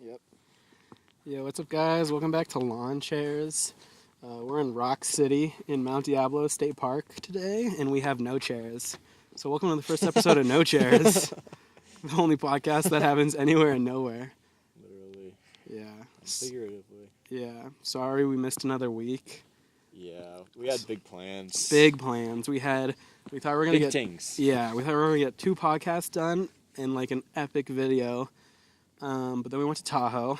Yep. Yeah, what's up, guys? Welcome back to Lawn Chairs. We're in Rock City in Mount Diablo State Park today, and we have no chairs. So welcome to the first episode of No Chairs, the only podcast that happens anywhere and nowhere. Literally. Yeah. And figuratively. Yeah. Sorry we missed another week. Yeah, we had big plans. Big plans. We thought we were gonna get things. Yeah, we thought we were gonna get 2 podcasts done and like an epic video. But then we went to Tahoe.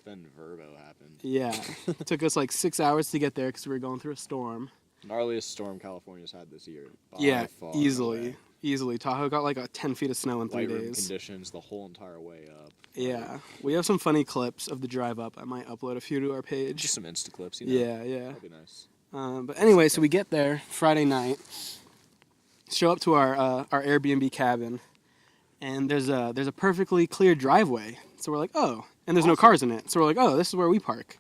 Then Verbo happened. Yeah. It took us like 6 hours to get there because we were going through a storm. Gnarliest storm California's had this year. Yeah, far easily. away. Tahoe got like 10 feet of snow in 3 White room days. conditions the whole entire way up. Yeah. We have some funny clips of the drive up. I might upload a few to our page. Just some Insta clips, you know? Yeah. That'd be nice. But anyway, so we get there Friday night, show up to our Airbnb cabin, and there's a perfectly clear driveway. So we're like, oh, and there's no cars in it. So we're like, oh, this is where we park.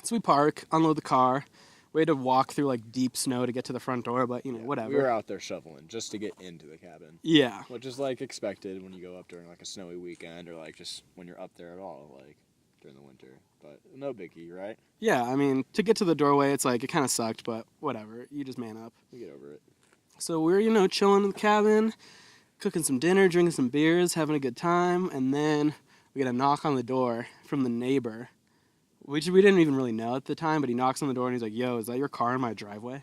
So we park, unload the car. We had to walk through like deep snow to get to the front door, but whatever. We were out there shoveling just to get into the cabin. Yeah. Which is like expected when you go up during like a snowy weekend or like just when you're up there at all, like during the winter. But no biggie, right? Yeah, I mean, to get to the doorway, it's like, it kind of sucked, but whatever. You just man up. We get over it. So we're, chilling in the cabin, cooking some dinner, drinking some beers, having a good time, and then we get a knock on the door from the neighbor, which we didn't even really know at the time, but he knocks on the door and he's like, yo, is that your car in my driveway?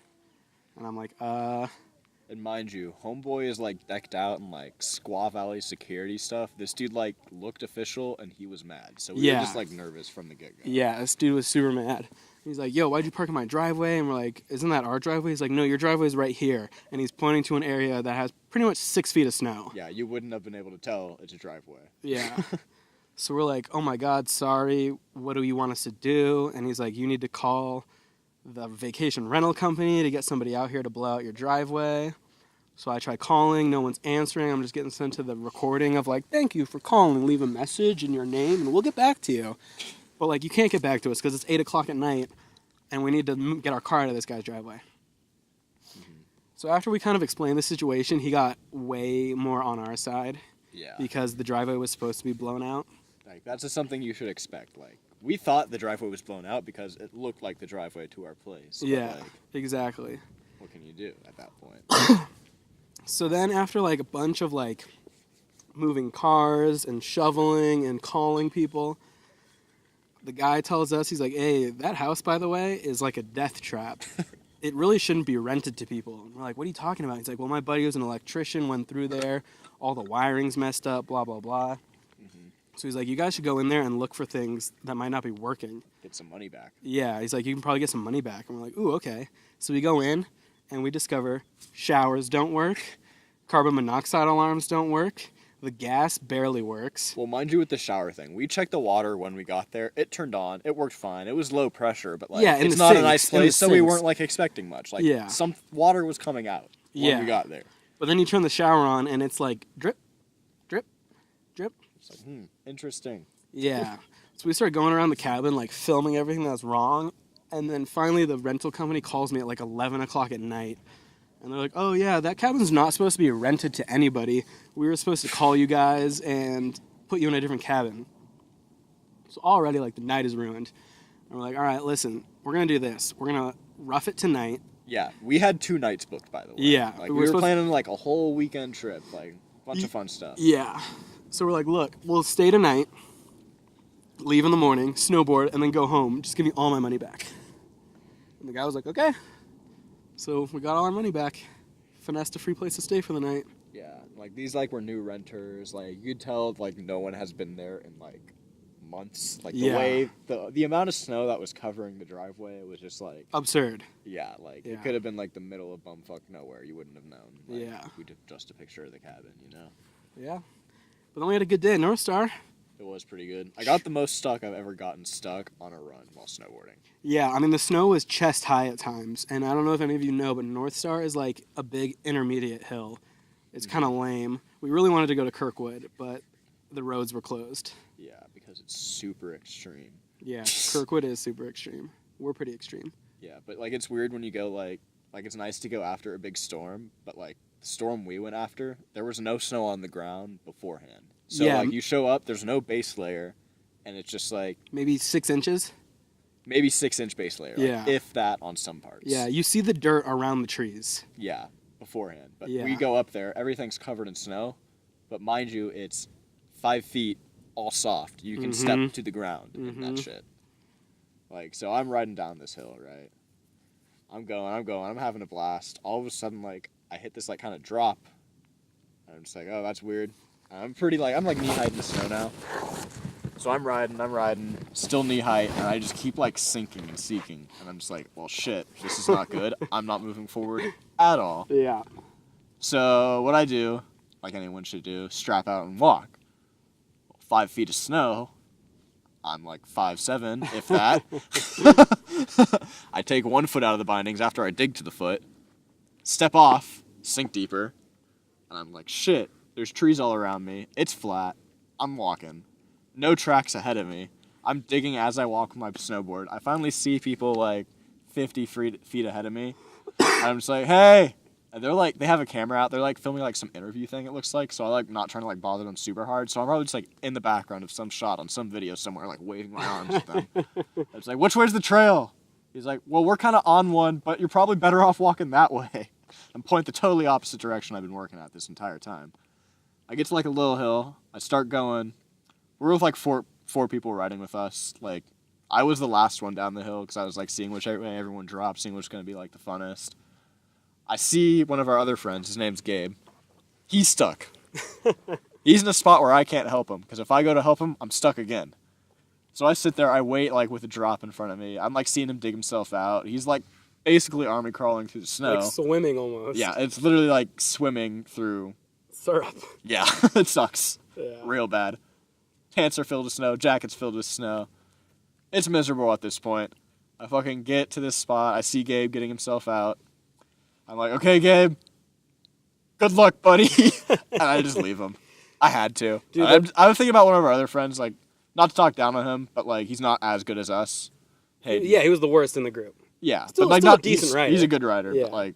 And I'm like, And mind you, homeboy is like decked out in like Squaw Valley security stuff. This dude like looked official and he was mad. So we were just like nervous from the get-go. Yeah, this dude was super mad. He's like, yo, why'd you park in my driveway? And we're like, isn't that our driveway? He's like, no, your driveway's right here. And he's pointing to an area that has pretty much 6 feet of snow. Yeah, you wouldn't have been able to tell it's a driveway. Yeah. So we're like, oh my God, sorry. What do you want us to do? And he's like, you need to call the vacation rental company to get somebody out here to blow out your driveway. So I try calling, no one's answering. I'm just getting sent to the recording of like, thank you for calling, leave a message and your name and we'll get back to you. But like, you can't get back to us because it's 8 o'clock at night and we need to get our car out of this guy's driveway. Mm-hmm. So after we kind of explained the situation, he got way more on our side. Yeah. Because the driveway was supposed to be blown out. Like, that's just something you should expect. Like, we thought the driveway was blown out because it looked like the driveway to our place. Yeah, like, exactly. What can you do at that point? So then after like a bunch of like moving cars and shoveling and calling people, the guy tells us, he's like, hey, that house, by the way, is like a death trap. It really shouldn't be rented to people. And we're like, what are you talking about? He's like, well, my buddy was an electrician, went through there, all the wiring's messed up, blah, blah, blah. Mm-hmm. So he's like, you guys should go in there and look for things that might not be working. Get some money back. Yeah, he's like, you can probably get some money back. And we're like, ooh, okay. So we go in and we discover showers don't work, carbon monoxide alarms don't work, the gas barely works. Well, mind you, with the shower thing, we checked the water when we got there. It turned on. It worked fine. It was low pressure, but like, it's not a nice place, so we weren't like expecting much. Like, some water was coming out when we got there. But then you turn the shower on, and it's like drip, drip, drip. It's like, interesting. Yeah. So we started going around the cabin, like filming everything that was wrong, and then finally the rental company calls me at like 11 o'clock at night. And they're like, oh, yeah, that cabin's not supposed to be rented to anybody. We were supposed to call you guys and put you in a different cabin. So already, like, the night is ruined. And we're like, all right, listen, we're going to do this. We're going to rough it tonight. Yeah, we had 2 nights booked, by the way. Yeah. Like, we were planning, like, a whole weekend trip, like, a bunch of fun stuff. Yeah. So we're like, look, we'll stay tonight, leave in the morning, snowboard, and then go home. Just give me all my money back. And the guy was like, okay. So we got all our money back. Finessed a free place to stay for the night. Yeah, like these like were new renters. Like you could tell like no one has been there in like months. Like the way the amount of snow that was covering the driveway was just like absurd. Yeah, like it could have been like the middle of bumfuck nowhere. You wouldn't have known. Like, we took just a picture of the cabin, Yeah. But then we had a good day at North Star. It was pretty good. I got the most stuck I've ever gotten stuck on a run while snowboarding. Yeah, I mean, the snow was chest high at times. And I don't know if any of you know, but North Star is like a big intermediate hill. It's kind of lame. We really wanted to go to Kirkwood, but the roads were closed. Yeah, because it's super extreme. Yeah, Kirkwood is super extreme. We're pretty extreme. Yeah, but like it's weird when you go like it's nice to go after a big storm, but like the storm we went after, there was no snow on the ground beforehand. So like you show up, there's no base layer. and it's just like maybe 6 inches. Maybe 6-inch base layer. Like, yeah. If that on some parts. Yeah, you see the dirt around the trees. Yeah, beforehand. But we go up there, everything's covered in snow. But mind you, it's 5 feet, all soft. You can step to the ground in that shit. Like, so I'm riding down this hill, right? I'm having a blast. All of a sudden, like, I hit this, like, kind of drop. I'm just like, oh, that's weird. I'm like knee height in the snow now. So I'm riding, still knee height, and I just keep, like, sinking and seeking. And I'm just like, well, shit, this is not good. I'm not moving forward at all. Yeah. So what I do, like anyone should do, strap out and walk. 5 feet of snow. I'm like 5'7", if that. I take 1 foot out of the bindings after I dig to the foot, step off, sink deeper, and I'm like, shit, there's trees all around me. It's flat. I'm walking. No tracks ahead of me. I'm digging as I walk with my snowboard. I finally see people like 50 feet ahead of me. And I'm just like, hey! And they're like, they have a camera out. They're like filming like some interview thing, it looks like. So I'm like not trying to like bother them super hard. So I'm probably just like in the background of some shot on some video somewhere, like waving my arms at them. I was like, which way's the trail? He's like, well, we're kind of on one, but you're probably better off walking that way. And point the totally opposite direction I've been working at this entire time. I get to like a little hill. I start going. We're with like four people riding with us. Like, I was the last one down the hill because I was like seeing which way everyone dropped, seeing which going to be like the funnest. I see one of our other friends. His name's Gabe. He's stuck. He's in a spot where I can't help him because if I go to help him, I'm stuck again. So I sit there. I wait like with a drop in front of me. I'm like seeing him dig himself out. He's like basically army crawling through the snow. Like swimming almost. Yeah, it's literally like swimming through syrup. Yeah, it sucks. Yeah. Real bad. Pants are filled with snow, jacket's filled with snow. It's miserable at this point. I fucking get to this spot, I see Gabe getting himself out. I'm like, okay, Gabe, good luck, buddy. And I just leave him. I had to. Dude, I was thinking about one of our other friends, like, not to talk down on him, but, like, he's not as good as us. Hey, yeah, he was the worst in the group. Yeah, still, but, like, still not a decent rider. He's a good rider, but, like,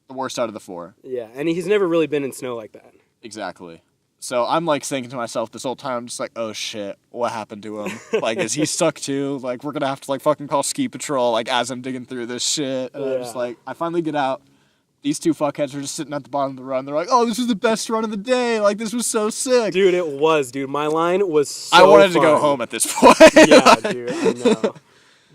the worst out of the 4. Yeah, and he's never really been in snow like that. Exactly. So I'm, like, thinking to myself this whole time, I'm just like, oh, shit, what happened to him? Like, is he stuck too? Like, we're going to have to, like, fucking call ski patrol, like, as I'm digging through this shit. And I'm just like, I finally get out. These 2 fuckheads are just sitting at the bottom of the run. They're like, oh, this was the best run of the day. Like, this was so sick. Dude, it was, dude. My line was so I wanted to go home at this point. Yeah, dude, I know.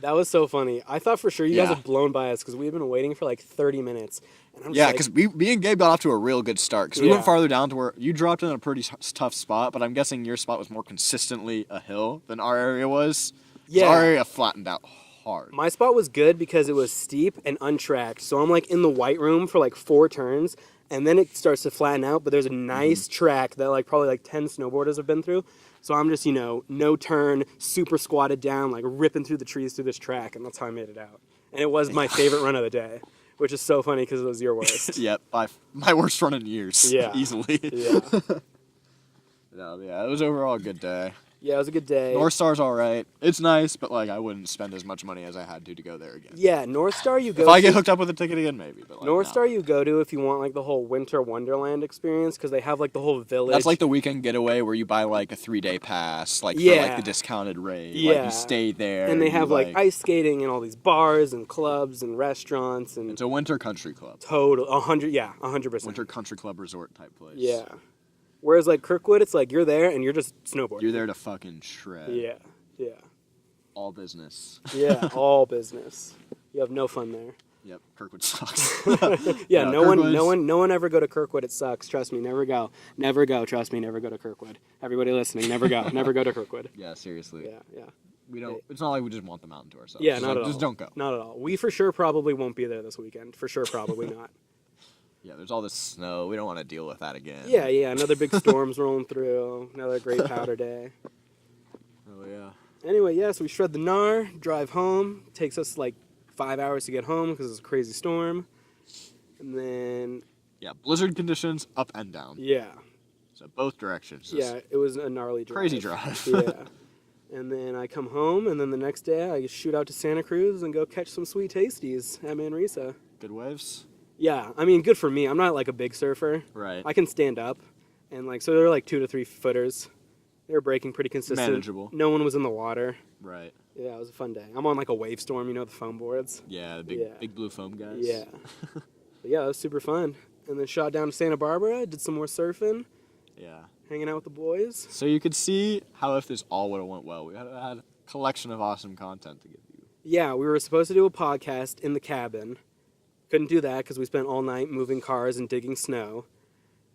That was so funny. I thought for sure you guys had blown by us because we had been waiting for like 30 minutes. And I'm because me and Gabe got off to a real good start because we went farther down to where you dropped in a pretty tough spot, but I'm guessing your spot was more consistently a hill than our area was. Yeah. So our area flattened out hard. My spot was good because it was steep and untracked. So I'm like in the white room for like 4 turns, and then it starts to flatten out, but there's a nice track that like probably like 10 snowboarders have been through. So I'm just, no turn, super squatted down, like ripping through the trees through this track, and that's how I made it out. And it was my favorite run of the day, which is so funny because it was your worst. Yep, by my worst run in years. Yeah. Easily. Yeah. No, yeah, it was overall a good day. Yeah, it was a good day. North Star's all right. It's nice, but like I wouldn't spend as much money as I had to go there again. Yeah, North Star you go if I get hooked up with a ticket again, maybe. But like, North Star you go to if you want like the whole winter wonderland experience because they have like the whole village. That's like the weekend getaway where you buy like a 3-day pass, like for like the discounted rate. Yeah, like, you stay there, and they have like ice skating and all these bars and clubs and restaurants and. It's a winter country club. Total 100%. Winter country club resort type place. Yeah. Whereas, like, Kirkwood, it's like you're there and you're just snowboarding. You're there to fucking shred. Yeah, yeah. All business. Yeah, all business. You have no fun there. Yep, Kirkwood sucks. Yeah, no one ever go to Kirkwood. It sucks. Trust me, never go. Never go. Trust me, never go to Kirkwood. Everybody listening, never go. Never go to Kirkwood. Yeah, seriously. Yeah. We don't. It's not like we just want the mountain to ourselves. Yeah, not at all. Just don't go. Not at all. We for sure probably won't be there this weekend. For sure, probably not. Yeah, there's all this snow. We don't want to deal with that again. Yeah. Another big storm's rolling through. Another great powder day. Oh, yeah. Anyway, so we shred the gnar, drive home. Takes us like 5 hours to get home because it's a crazy storm. And then... Yeah, blizzard conditions up and down. Yeah. So both directions. Yeah, it was a gnarly drive. Crazy drive. Yeah. And then I come home, and then the next day I shoot out to Santa Cruz and go catch some sweet tasties at Manresa. Good waves? Yeah, I mean, good for me. I'm not like a big surfer. Right. I can stand up, and like so they're like 2 to 3 footers, They were breaking pretty consistent. Manageable. No one was in the water. Right. Yeah, it was a fun day. I'm on like a wave storm, the foam boards. Yeah, the big blue foam guys. Yeah. But yeah, it was super fun. And then shot down to Santa Barbara, did some more surfing, Yeah. hanging out with the boys. So you could see how if this all would have went well, we had a collection of awesome content to give you. Yeah, we were supposed to do a podcast in the cabin. Couldn't do that because we spent all night moving cars and digging snow.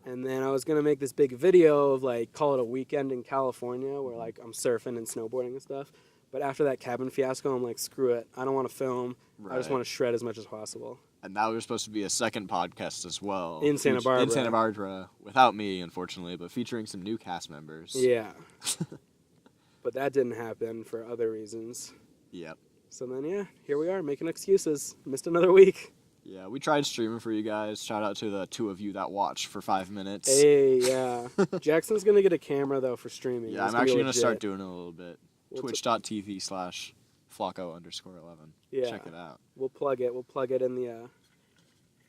And then I was going to make this big video of like, call it a weekend in California where like I'm surfing and snowboarding and stuff. But after that cabin fiasco, I'm like, screw it. I don't want to film. Right. I just want to shred as much as possible. And now there's supposed to be a second podcast as well. In Santa Barbara. In Santa Barbara, without me, unfortunately, but featuring some new cast members. Yeah. But that didn't happen for other reasons. Yep. So then, yeah, here we are making excuses. Missed another week. Yeah, we tried streaming for you guys. Shout out to the 2 of you that watched for 5 minutes. Hey, yeah. Jackson's going to get a camera, though, for streaming. Yeah, It's I'm actually be going to start legit. doing it a little bit. We'll Twitch.tv/Flacco_11. Yeah. Check it out. We'll plug it. We'll plug it in the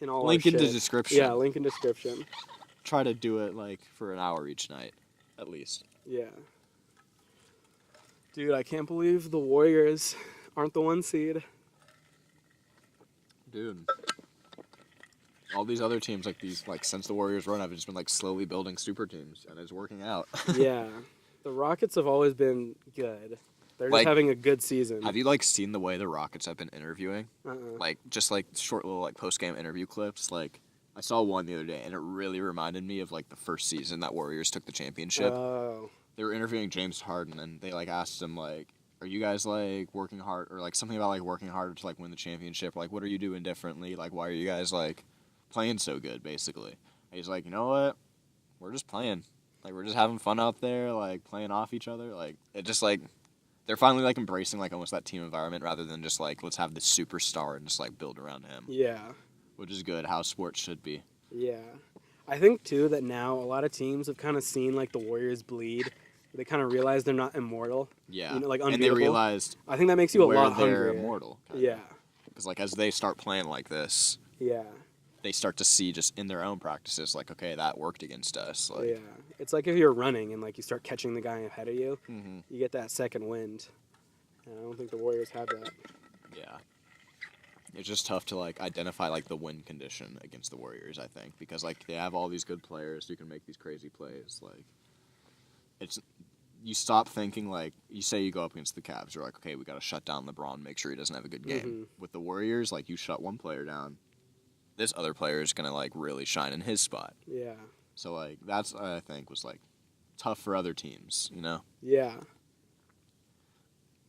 in all Link our in the shit. description. Yeah, link in description. Try to do it like for an hour each night, at least. Yeah. Dude, I can't believe the Warriors aren't the 1 seed. Dude. All these other teams, since the Warriors run, have just been slowly building super teams, and it's working out. Yeah. The Rockets have always been good. They're Like, just having a good season. Have you seen the way the Rockets have been interviewing? Just short little post game interview clips. I saw one the other day, and it really reminded me of the first season that Warriors took the championship. Oh. They were interviewing James Harden, and they asked him are you guys working hard, or something about working harder to win the championship? Or, what are you doing differently? Why are you guys playing so good? Basically, and he's like, you know what? We're just playing. We're just having fun out there, playing off each other. It just they're finally embracing almost that team environment rather than just let's have this superstar and just build around him. Yeah. Which is good, how sports should be. Yeah. I think too that now a lot of teams have kind of seen the Warriors bleed. They kind of realize they're not immortal. Yeah. Unbeatable. And they realized I think that makes you a where lot they're hungrier. immortal. Yeah. Because as they start playing like this, Yeah. they start to see just in their own practices okay, that worked against us. Yeah. It's like if you're running and you start catching the guy ahead of you, Mhm. you get that second wind. And I don't think the Warriors have that. Yeah. It's just tough to identify the win condition against the Warriors, I think, because they have all these good players who can make these crazy plays. It's you stop thinking you say you go up against the Cavs, you're okay, we got to shut down LeBron, make sure he doesn't have a good game. Mhm. With the Warriors, you shut one player down, this other player is gonna really shine in his spot. Yeah. So that's what I think was tough for other teams, Yeah.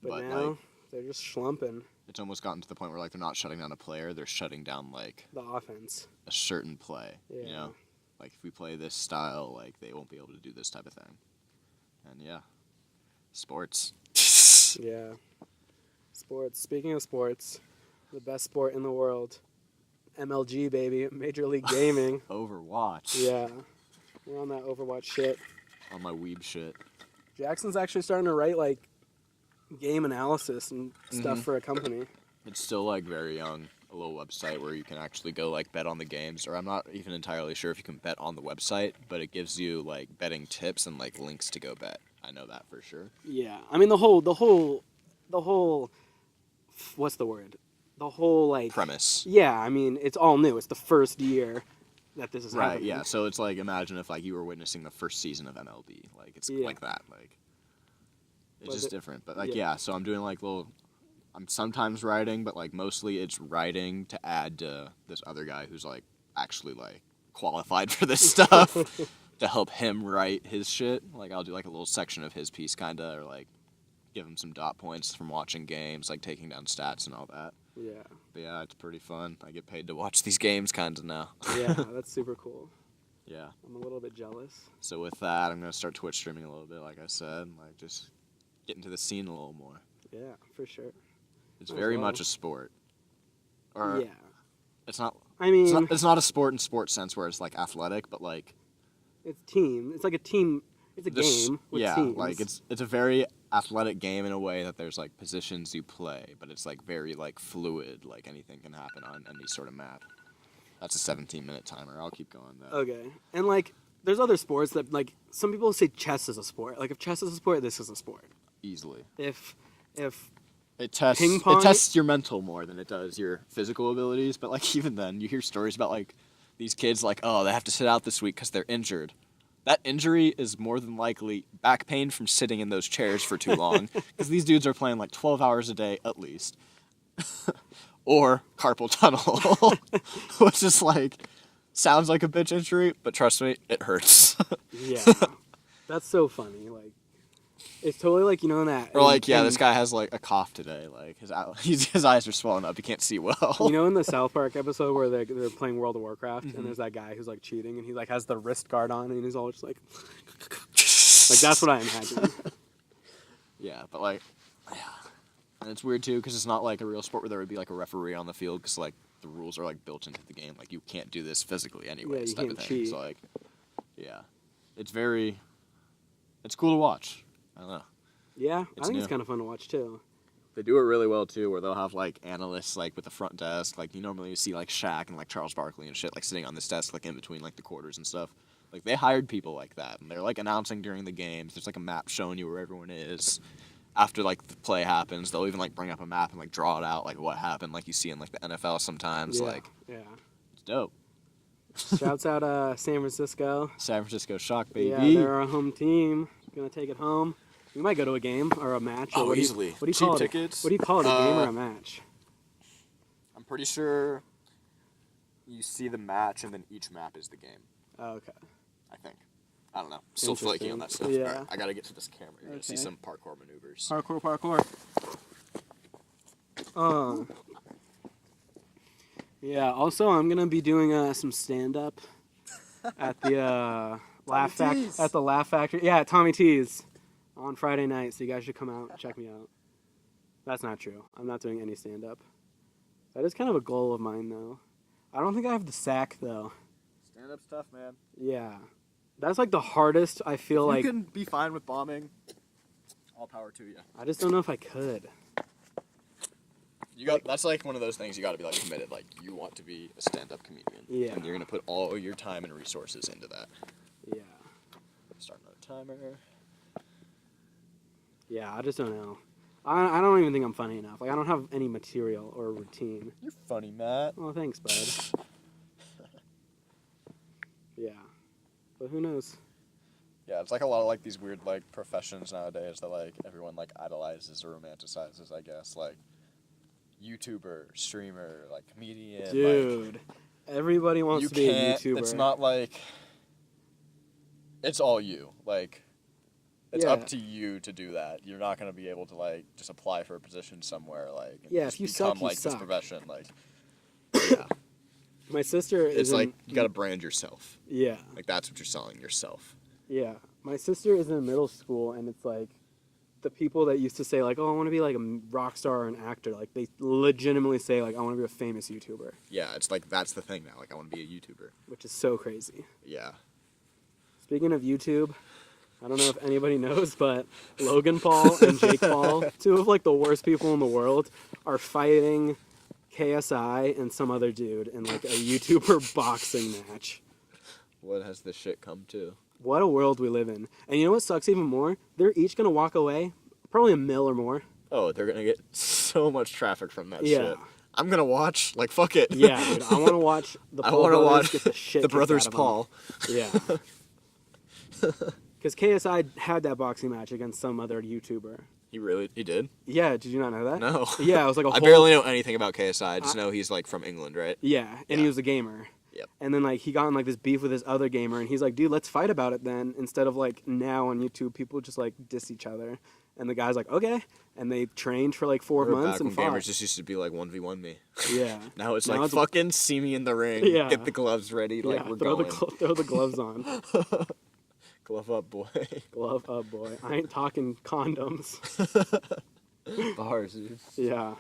But But, now they're just schlumping It's almost gotten to the point where they're not shutting down a player, they're shutting down the offense. a certain play. Yeah. If we play this style, they won't be able to do this type of thing. And yeah, sports. Yeah. Sports. Speaking of sports, the best sport in the world, MLG, baby, Major League Gaming. Overwatch. Yeah. We're on that Overwatch shit. On my weeb shit. Jackson's actually starting to write game analysis and stuff Mhm. for a company. It's still very young. A little website where you can actually go bet on the games, or I'm not even entirely sure if you can bet on the website, but it gives you betting tips and links to go bet. I know that for sure. Yeah. I mean the whole what's the word? The whole Premise. Yeah, I mean it's all new. It's the first year that this is Right, happening. yeah. So it's imagine if you were witnessing the first season of MLB. It's Yeah. like that. It's But just different. But yeah. yeah, so I'm doing I'm sometimes writing, but mostly it's writing to add to this other guy who's actually qualified for this stuff to help him write his shit. I'll do a little section of his piece kinda, or give him some dot points from watching games, taking down stats and all that. Yeah. But yeah, it's pretty fun. I get paid to watch these games kinda now. Yeah, that's super cool. Yeah. I'm a little bit jealous. So with that, I'm gonna start Twitch streaming a little bit, like I said, just get into the scene a little more. Yeah, for sure. It's As very well. much a sport. Or Yeah. it's not. I mean, It's not a sport in sports sense where it's athletic, but it's team. It's like a team. It's a game with yeah, teams. it's a very athletic game in a way that there's positions you play, but it's very fluid. Anything can happen on any sort of map. That's a 17-minute timer. I'll keep going though. Okay. And there's other sports that, like, some people say chess is a sport. Like, if chess is a sport, this is a sport. Easily. If It tests ping pong, it tests your mental more than it does your physical abilities. But like even then, you hear stories about like these kids like, oh, they have to sit out this week because they're injured. That injury is more than likely back pain from sitting in those chairs for too long because these dudes are playing like 12 hours a day at least, or carpal tunnel, which is like sounds like a bitch injury, but trust me, it hurts. yeah, that's so funny. Like, it's totally like, you know, that. Or like, yeah, this guy has like a cough today. Like his eyes are swollen up. He can't see well. You know, in the South Park episode where they're playing World of Warcraft, Mm-hmm. and there's that guy who's like cheating, and he like has the wrist guard on, and he's all just like that's what I imagine. Yeah, but like, yeah, and it's weird too because it's not like a real sport where there would be like a referee on the field because like the rules are like built into the game. Like you can't do this physically anyways. you Type can't of thing. cheat. So like, yeah, it's cool to watch. I don't know. Yeah, It's I think new. it's kind of fun to watch too. They do it really well too, where they'll have like analysts like with the front desk, like you normally see like Shaq and like Charles Barkley and shit, like sitting on this desk like in between like the quarters and stuff. Like they hired people like that, and they're like announcing during the games. There's like a map showing you where everyone is. After like the play happens, they'll even like bring up a map and like draw it out like what happened, like you see in like the NFL sometimes. Yeah, Like yeah. it's dope. Shouts out San Francisco. San Francisco Shock, baby. Yeah, they're our home team. Gonna take it home. We might go to a game or a match. Or Oh, what do you- easily. What do you Cheap call it? tickets. What do you call it? A game or a match? I'm pretty sure you see the match and then each map is the game. Oh, okay. I think. I don't know. Still flaky on that stuff. Yeah. All right, I gotta get to this camera. You're gonna see Okay. some parkour maneuvers. Parkour. Yeah. Also, I'm gonna be doing some stand up at the Laugh T's. Factory. At the Laugh Factory. Yeah, at Tommy T's on Friday night. So you guys should come out and check me out. That's not true. I'm not doing any stand up. That is kind of a goal of mine, though. I don't think I have the sack, though. Stand up stuff, man. Yeah. That's like the hardest. I feel like you can be fine with bombing. All power to you. I just don't know if I could. That's like one of those things you got to be like committed. Like you want to be a stand-up comedian. Yeah. And you're gonna put all your time and resources into that. Yeah. Start another timer. Yeah, I just don't know. I don't even think I'm funny enough. Like, I don't have any material or routine. You're funny, Matt. Oh, thanks, bud. Yeah. But who knows? Yeah, it's like a lot of like these weird like professions nowadays that like everyone like idolizes or romanticizes. I guess like YouTuber, streamer, like comedian. Like, Dude, everybody wants you to be a can't. YouTuber. It's not like. It's all you. Like. It's Yeah. up to you to do that. You're not gonna be able to like just apply for a position somewhere like and Yeah, just if you become suck, you like this suck. profession. Like yeah. My sister is It's in, like you gotta brand yourself. Yeah. Like that's what you're selling, yourself. Yeah. My sister is in middle school, and it's like the people that used to say, like, oh, I want to be like a rock star or an actor, like, they legitimately say, like, I want to be a famous YouTuber, Yeah, it's like that's the thing now. Like I wanna be a YouTuber. which is so crazy. Yeah. Speaking of YouTube, I don't know if anybody knows, but Logan Paul and Jake Paul, two of like the worst people in the world, are fighting KSI and some other dude in like a YouTuber boxing match. What has this shit come to? What a world we live in. And you know what sucks even more? They're each gonna walk away, probably $1 million or more. Oh, they're gonna get so much traffic from that Yeah. shit. I'm gonna watch. Like fuck it. Yeah, dude. I want to watch the I Paul wanna brothers watch get the shit the kicked brothers out of Paul. them. Yeah. Because KSI had that boxing match against some other YouTuber. He did? Yeah, did you not know that? No. Yeah, it was like a I whole... barely know anything about KSI. I just know he's like from England, right? Yeah, and Yeah. he was a gamer. Yep. And then like he got in like this beef with this other gamer, and he's like, dude, let's fight about it then. Instead of like now on YouTube, people just like diss each other. And the guy's like, okay. And they trained for like 4 Remember months back and when fought. gamers just used to be like 1v1 me. Yeah. Now it's Now like it's- fucking see me in the ring. Yeah. Get the gloves ready. Like we're throw going. throw the gloves on. Glove up, boy. Glove up, boy. I ain't talking condoms. Bars, dude. Yeah.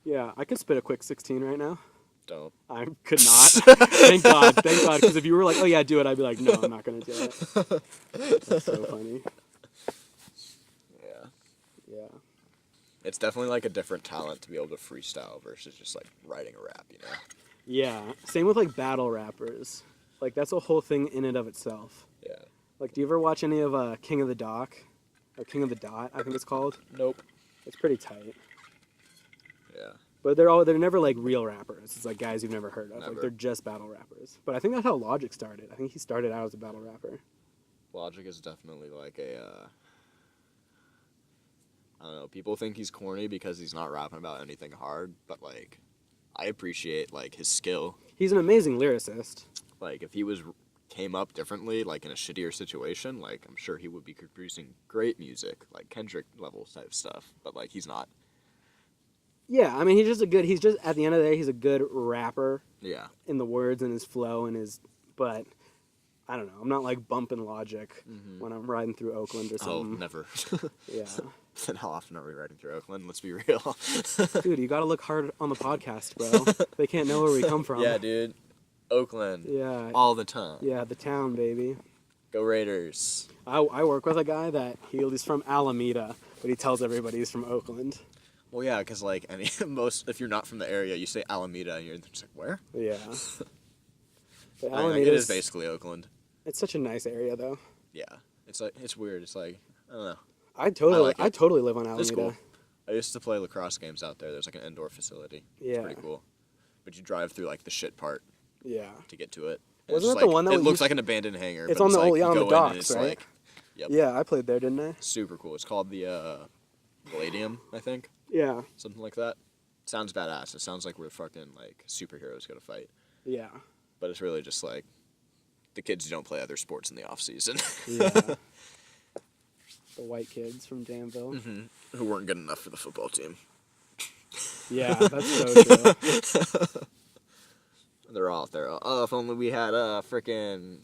Yeah, I could spit a quick 16 right now. Don't. I could not. Thank God. Thank God. Because if you were like, oh yeah, do it, I'd be like, no, I'm not going to do it. That's so funny. Yeah. Yeah. It's definitely like a different talent to be able to freestyle versus just like writing a rap, you know? Yeah. Same with like battle rappers. Like that's a whole thing in and of itself. Yeah. Like, do you ever watch any of King of the Dock? Or King of the Dot, I think it's called. Nope. It's pretty tight. Yeah. But they're never like real rappers. It's like guys you've never heard of. Never. Like they're just battle rappers. But I think that's how Logic started. I think he started out as a battle rapper. Logic is definitely like a, I don't know, people think he's corny because he's not rapping about anything hard, but, like, I appreciate, like, his skill. He's an amazing lyricist. Like, if he came up differently, like, in a shittier situation, like, I'm sure he would be producing great music, like Kendrick level type stuff, but, like, he's not. Yeah, I mean, he's just, at the end of the day, he's a good rapper. Yeah. In the words and his flow and but I don't know. I'm not like bumping Logic when I'm riding through Oakland or something. Oh, never. Yeah. Then how often are we riding through Oakland? Let's be real. Dude, you gotta look hard on the podcast, bro. They can't know where we come from. Yeah, dude. Oakland. Yeah. All the time. Yeah, the town, baby. Go Raiders. I work with a guy that he's from Alameda, but he tells everybody he's from Oakland. Well, yeah, because, like, if you're not from the area, you say Alameda, and you're just like, where? Yeah. But I mean, like, it is basically Oakland. It's such a nice area, though. Yeah. It's like, it's weird. It's like, I don't know. I totally live on Alameda. It's cool. I used to play lacrosse games out there. There's, like, an indoor facility. Yeah. It's pretty cool. But you drive through, like, the shit part. Yeah. To get to it. And Wasn't it's that the like, one that it looks like an abandoned hangar. It's but on the like, on the go in and docks, it's right? Like, yep. Yeah, I played there, didn't I? Super cool. It's called the Palladium, I think. Yeah. Something like that. Sounds badass. It sounds like we're fucking, like, superheroes go to fight. Yeah. But it's really just, like, the kids who don't play other sports in the off-season. Yeah. The white kids from Danville. Mm-hmm. Who weren't good enough for the football team. Yeah, that's so true. They're all out there. Oh, if only we had frickin'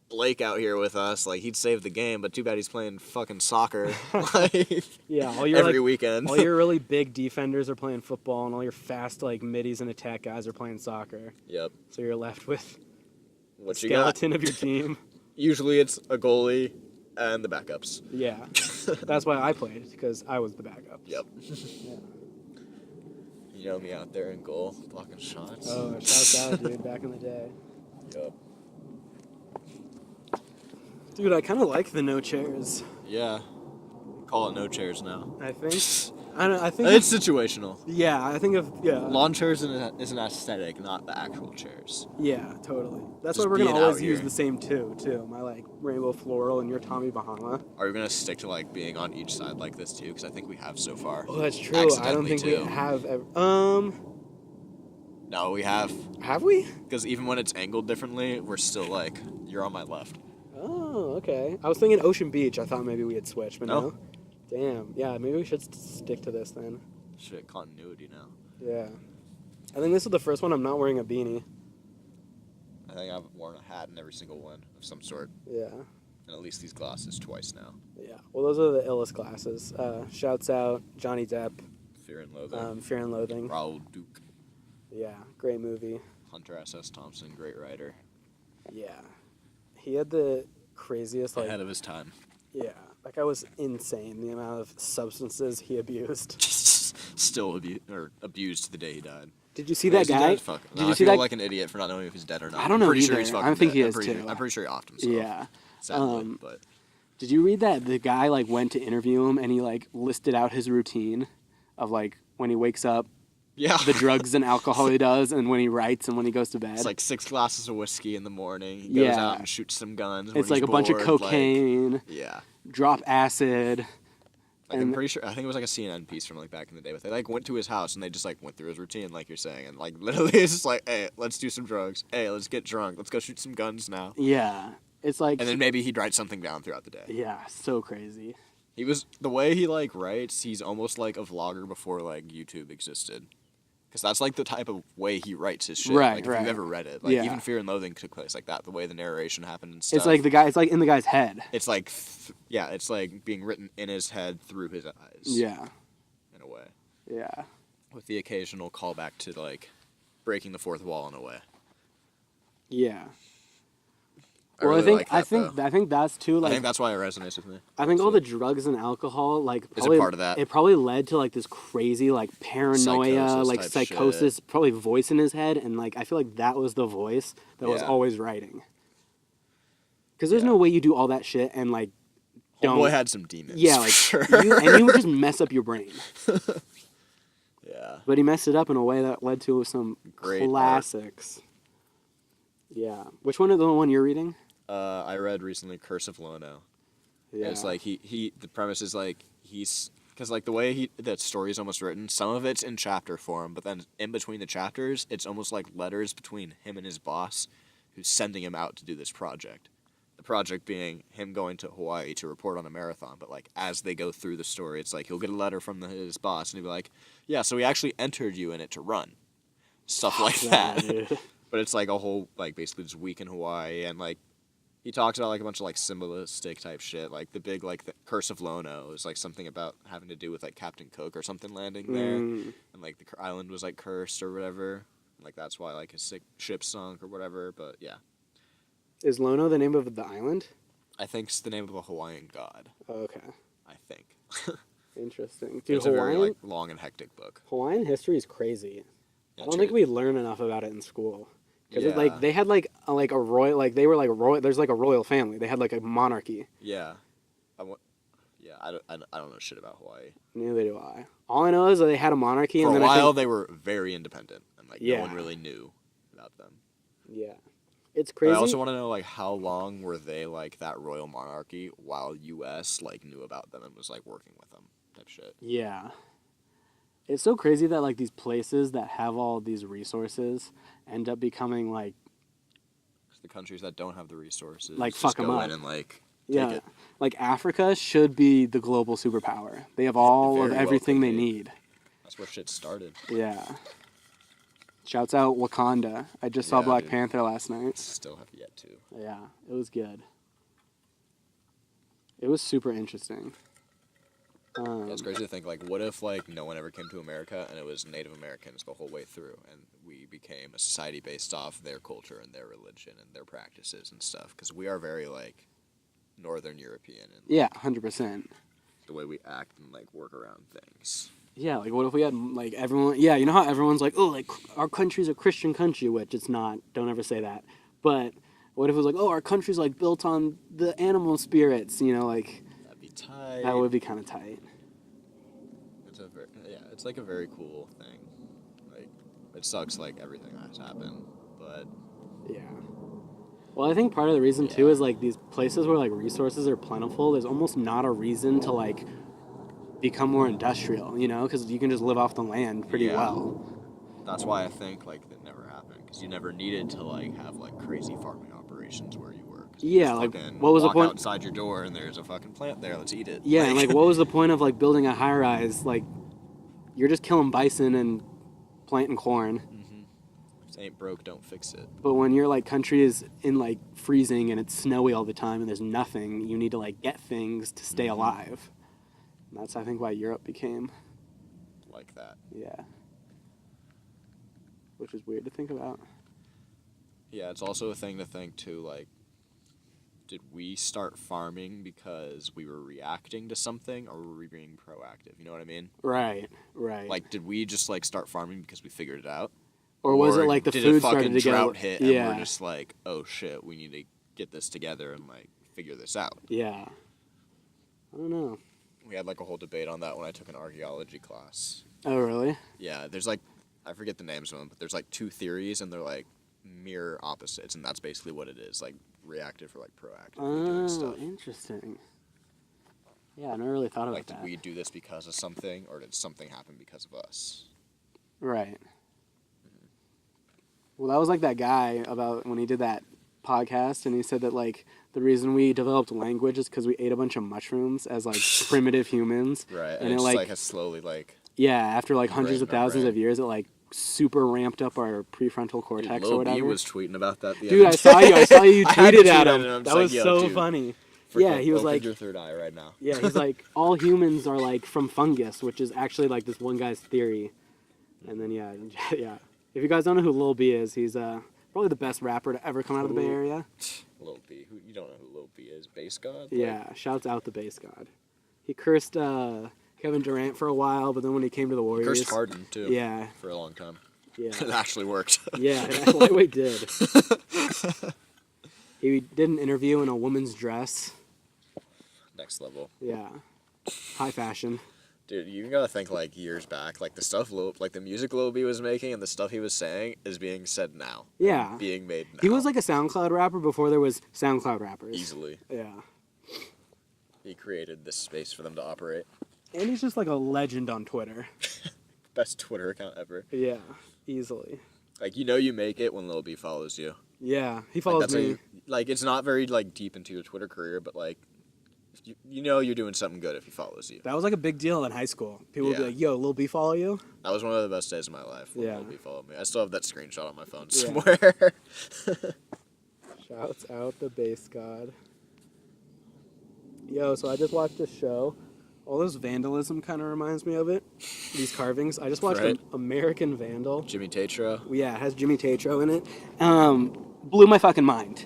Blake out here with us. Like, he'd save the game, but too bad he's playing fucking soccer. Like, yeah, every weekend. All your really big defenders are playing football, and all your fast, like, middies and attack guys are playing soccer. Yep. So you're left with what the you got? skeleton of your team. Usually it's a goalie and the backups. Yeah. That's why I played, because I was the backup. Yep. Yeah. You know me out there in goal, blocking shots. Oh, shouts out, dude, back in the day. Yep. Dude, I kind of like the no chairs. Yeah. Call it no chairs now. I think. I think it's situational. Yeah, I think yeah. Lawn chairs is an aesthetic, not the actual chairs. Yeah, totally. That's Just why we're gonna being always out use here. the same two too. My like rainbow floral and your Tommy Bahama. Are we gonna stick to like being on each side like this too? Because I think we have so far. Oh, that's true. I don't think we too. have. No, we have. Have we? Because even when it's angled differently, we're still like, you're on my left. Oh, okay. I was thinking Ocean Beach. I thought maybe we had switched, but No. no. Damn. Yeah, maybe we should stick to this then. Shit, continuity now. Yeah. I think this is the first one I'm not wearing a beanie. I think I've worn a hat in every single one of some sort. Yeah. And at least these glasses twice now. Yeah. Well, those are the illest glasses. Shouts out Johnny Depp. Fear and Loathing. Fear and Loathing. Raoul Duke. Yeah. Great movie. Hunter S.S. Thompson, great writer. Yeah. He had the craziest, like... Ahead of his time. Yeah. That guy was insane, the amount of substances he abused. Still abused to the day he died. Did you see that guy? Fuck. Did No, you I see feel that? like an idiot for not knowing if he's dead or not. I don't know I'm pretty either. sure he's fucking I think dead. he is, I'm pretty sure he offed himself. Yeah. Sadly, but... Did you read that the guy, like, went to interview him and he, like, listed out his routine of, like, when he wakes up, yeah, the drugs and alcohol he does, and when he writes and when he goes to bed? It's like 6 glasses of whiskey in the morning. He goes out and shoots some guns. It's like a bunch of cocaine. Like, yeah. Drop acid. Like, I'm pretty sure, I think it was like a CNN piece from like back in the day, but they like went to his house and they just like went through his routine, like you're saying, and like literally it's just like, hey, let's do some drugs. Hey, let's get drunk. Let's go shoot some guns now. Yeah. It's like... And then maybe he'd write something down throughout the day. Yeah, so crazy. He was, the way he like writes, he's almost like a vlogger before like YouTube existed. Because that's like the type of way he writes his shit. Right, like, right. If you've ever read it. Like even Fear and Loathing took place like that. The way the narration happened and stuff. It's like it's like in the guy's head. It's like, it's like being written in his head through his eyes. Yeah. In a way. Yeah. With the occasional callback to like breaking the fourth wall in a way. Yeah. I Well, really I think that's too, like... I think that's why it resonates with me. I think all the drugs and alcohol, like... Probably, is a part of that. It probably led to, like, this crazy, like, paranoia, psychosis, probably voice in his head, and, like, I feel like that was the voice that was always writing. Because there's Yeah. no way you do all that shit and like don't. Homeboy had some demons. Yeah, for like sure. you would just mess up your brain. Yeah. But he messed it up in a way that led to some Great art. classics. Yeah. Which one is the one you're reading? I read recently Curse of Lono. Yeah. It's like the premise is like because like the way that story is almost written, some of it's in chapter form, but then in between the chapters, it's almost like letters between him and his boss, who's sending him out to do this project. The project being him going to Hawaii to report on a marathon, but like as they go through the story, it's like he'll get a letter from his boss, and he'll be like, "Yeah, so we actually entered you in it to run," stuff like that. Dude. But it's like a whole like basically just week in Hawaii, and like he talks about like a bunch of like symbolistic type shit, like the big like the Curse of Lono is like something about having to do with like Captain Cook or something landing there, and like the island was like cursed or whatever, like that's why like his ship sunk or whatever. But yeah, Is Lono the name of the island? I think it's the name of a Hawaiian god. Oh, okay. I think. Interesting. Dude, It's a very like long and hectic book. Hawaiian history is crazy. Yeah, I don't think we learn enough about it in school. Because Yeah. like they had like a royal, like they were like royal. There's like a royal family. They had like a monarchy. Yeah, I don't know shit about Hawaii. Neither do I. All I know is that they had a monarchy, For and a then while, they were very independent, and like Yeah. no one really knew about them. yeah, it's But crazy. I also want to know like how long were they like that royal monarchy while U.S. like knew about them and was like working with them type shit. Yeah. It's so crazy that like these places that have all these resources end up becoming like The countries that don't have the resources Like, just fuck 'em go up. in and like yeah, take it. like Africa should be the global superpower. They have all Very of well everything could they be. need. That's where shit started. Yeah. Shouts out Wakanda. I just saw Yeah, Black dude. Panther last night. Still have yet to. Yeah, it was good. It was super interesting. Yeah, it's crazy to think like what if like no one ever came to America and it was Native Americans the whole way through and we became a society based off their culture and their religion and their practices and stuff because we are very like Northern European and Yeah, 100%. the way we act and like work around things. Yeah, like what if we had like everyone? Yeah, you know how everyone's like, oh, like our country's a Christian country, which it's not. Don't ever say that. But what if it was like, oh, our country's like built on the animal spirits? You know, like That'd be tight. that would be kind of tight. It's like a very cool thing. Like it sucks like everything has happened, but Yeah. Well, I think part of the reason too Yeah. is like these places where like resources are plentiful. There's almost not a reason to like become more industrial. You know, because you can just live off the land pretty Yeah. well. that's why I think like that never happened because you never needed to like have like crazy farming operations where you were. 'Cause you Yeah, just like, fucking what was the walk point- outside your door and there's a fucking plant there. Let's eat it. Yeah, and like what was the point of like building a high rise? Like you're just killing bison and planting corn. If it ain't broke, don't fix it. But when your like country is in like freezing and it's snowy all the time and there's nothing, you need to like get things to stay alive. And that's I think why Europe became, Like that. yeah. Which is weird to think about. Yeah, it's also a thing to think too. Like, did we start farming because we were reacting to something, or were we being proactive? You know what I mean? Right. Like, did we just like start farming because we figured it out? Or was it like the did food a fucking started to drought get hit yeah. and we're just like, oh shit, we need to get this together and like figure this out? Yeah. I don't know. We had like a whole debate on that when I took an archaeology class. Oh really? Yeah, there's like, I forget the names of them, but there's like two theories and they're like mirror opposites, and that's basically what it is, like reactive or like proactive doing Oh, stuff. interesting. Yeah, I never really thought about Like, did that. we do this because of something, or did something happen because of us? Right. Well, that was like that guy about when he did that podcast, and he said that like the reason we developed language is because we ate a bunch of mushrooms as like primitive humans. Right, And and it, it just like- like has slowly like. Yeah, after like hundreds of Right, thousands right. of years, it like super ramped up our prefrontal Dude, cortex or Lil whatever. B was tweeting about that the Dude, other I saw you. I saw you. You I had to tweeted tweet at it, him. and I'm That just was like, so yo, dude, funny. freaking Yeah, he was opened like, your third eye right now. yeah, he's like, all humans are like from fungus, which is actually like this one guy's theory. And then yeah, yeah. If you guys don't know who Lil B is, he's probably the best rapper to ever come out of the Bay Who? Area. Lil B, who you don't know who Lil B is? Bass God? Like, Yeah, shouts out the bass god. He cursed Kevin Durant for a while, but then when he came to the Warriors, cursed Harden too. Yeah, For a long time. yeah, It actually worked. yeah. Lightweight did. He did an interview in a woman's dress. Next level. Yeah. High fashion. Dude, you gotta think like years back, like the stuff like the music Lil B was making and the stuff he was saying is being said now. Yeah. Being made now. He was like a SoundCloud rapper before there was SoundCloud rappers. Easily. Yeah. He created this space for them to operate. And he's just like a legend on Twitter. Best Twitter account ever. Yeah, easily. Like, you know you make it when Lil B follows you. Yeah, he follows me. Like, it's not very, like, deep into your Twitter career, but, like, you know you're doing something good if he follows you. That was like a big deal in high school. People would be like, yo, Lil B follow you? That was one of the best days of my life when Lil B followed me. I still have that screenshot on my phone somewhere. Shouts out the bass god. Yo, so I just watched a show. All this vandalism kind of reminds me of it. These carvings. I just watched American Vandal. Jimmy Tatro. Yeah, it has Jimmy Tatro in it. Blew my fucking mind.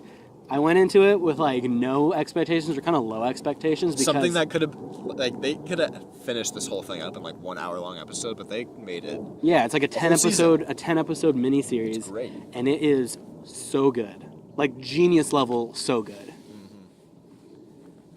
I went into it with like no expectations or kind of low expectations because something that could have, like, they could have finished this whole thing up in like 1 hour long episode, but they made it. Yeah, it's like a 10 episode miniseries. It's great. And it is so good. Like genius level, so good.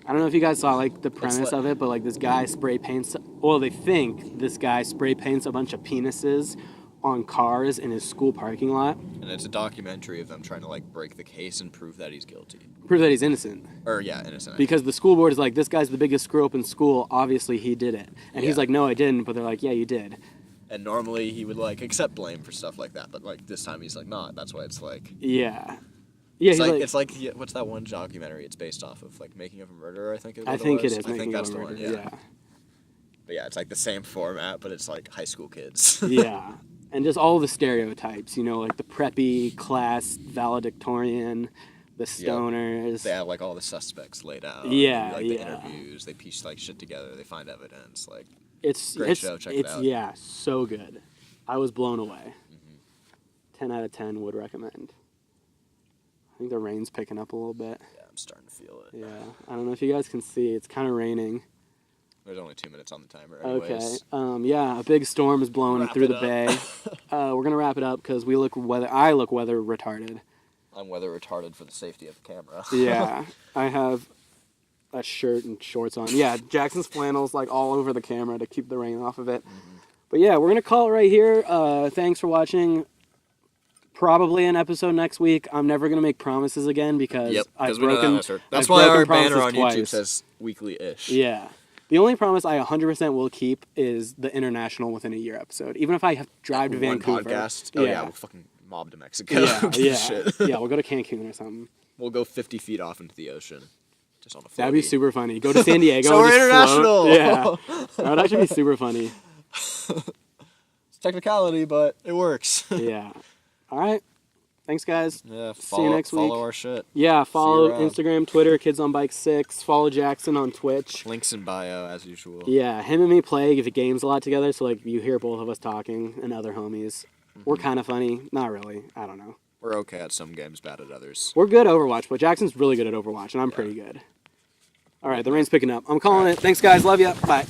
I don't know if you guys saw like the premise of it, but like this guy spray paints. Well, they think this guy spray paints a bunch of penises on cars in his school parking lot. And it's a documentary of them trying to like break the case and prove that he's guilty. Prove that he's innocent. Or yeah, innocent. Because the school board is like, this guy's the biggest screw up in school. Obviously, he did it. And he's like, no, I didn't. But they're like, yeah, you did. And normally he would like accept blame for stuff like that, but like this time he's like not. That's why it's like. Yeah. Yeah, it's like what's that one documentary it's based off of? Like Making of a Murderer, I think it was. I think it is. I think that's the one, yeah. But yeah, it's like the same format, but it's like high school kids. Yeah. And just all the stereotypes, you know, like the preppy, class, valedictorian, the stoners. Yep. They have like all the suspects laid out. Yeah, like the interviews, they piece like shit together, they find evidence. Like it's great show, check it out. Yeah, so good. I was blown away. 10 out of 10 would recommend. I think the rain's picking up a little bit. Yeah, I'm starting to feel it. Yeah, I don't know if you guys can see. It's kind of raining. There's only 2 minutes on the timer anyways. Okay. Yeah, a big storm is blowing through the bay. We're going to wrap it up because I look weather retarded. I'm weather retarded for the safety of the camera. Yeah, I have a shirt and shorts on. Yeah, Jackson's flannel's like all over the camera to keep the rain off of it. But yeah, we're going to call it right here. Thanks for watching. Probably an episode next week. I'm never going to make promises again because I've broken That's why our banner on twice. YouTube says weekly-ish. Yeah. The only promise I 100% will keep is the international within a year episode. Even if I have to drive to Vancouver. Podcast. Oh yeah, we'll fucking mob to Mexico. Yeah. Shit. Yeah, we'll go to Cancun or something. We'll go 50 feet off into the ocean. Just on a floaty. That'd be super funny. Go to San Diego. So and we're international. Float. Yeah. That would actually be super funny. It's technicality, but it works. Yeah. All right. Thanks, guys. Yeah, See you next week. Follow our shit. Yeah, follow Instagram, Twitter, Kids on Bike 6. Follow Jackson on Twitch. Links in bio, as usual. Yeah, him and me play games a lot together, so like you hear both of us talking and other homies. We're kind of funny. Not really. I don't know. We're okay at some games, bad at others. We're good at Overwatch, but Jackson's really good at Overwatch, and I'm pretty good. All right, the rain's picking up. I'm calling it. Thanks, guys. Love ya. Bye.